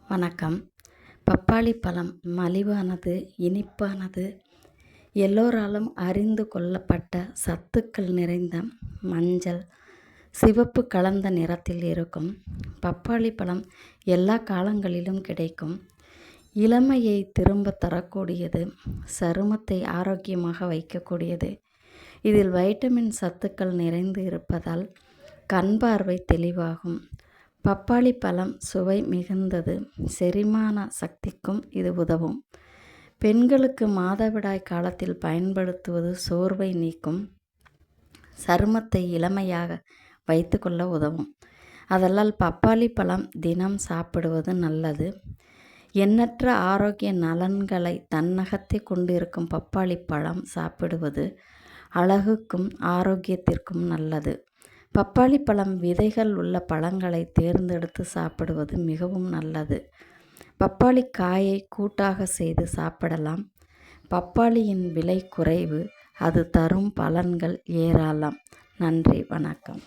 வணக்கம். பப்பாளி பழம் மலிவானது, இனிப்பானது, எல்லோராலும் அறிந்து கொள்ளப்பட்ட சத்துக்கள் நிறைந்த மஞ்சள், சிவப்பு கலந்த நிறத்தில் இருக்கும். பப்பாளி பழம் எல்லா காலங்களிலும் கிடைக்கும். இளமையை திரும்ப தரக்கூடியது, சருமத்தை ஆரோக்கியமாக வைக்கக்கூடியது. இதில் வைட்டமின் சத்துக்கள் நிறைந்து இருப்பதால் கண் பார்வை தெளிவாகும். பப்பாளி பழம் சுவை மிகுந்தது, செரிமான சக்திக்கும் இது உதவும். பெண்களுக்கு மாதவிடாய் காலத்தில் பயன்படுத்துவது சோர்வை நீக்கும், சருமத்தை இளமையாக வைத்து கொள்ள உதவும். அதனால் பப்பாளி பழம் தினம் சாப்பிடுவது நல்லது. எண்ணற்ற ஆரோக்கிய நலன்களை தன்னகத்தை கொண்டிருக்கும் பப்பாளி பழம் சாப்பிடுவது அழகுக்கும் ஆரோக்கியத்திற்கும் நல்லது. பப்பாளி பழம் விதைகள் உள்ள பழங்களை தேர்ந்தெடுத்து சாப்பிடுவது மிகவும் நல்லது. பப்பாளி காயை கூட்டாக செய்து சாப்பிடலாம். பப்பாளியின் விலை குறைவு, அது தரும் பலன்கள் ஏராளம். நன்றி, வணக்கம்.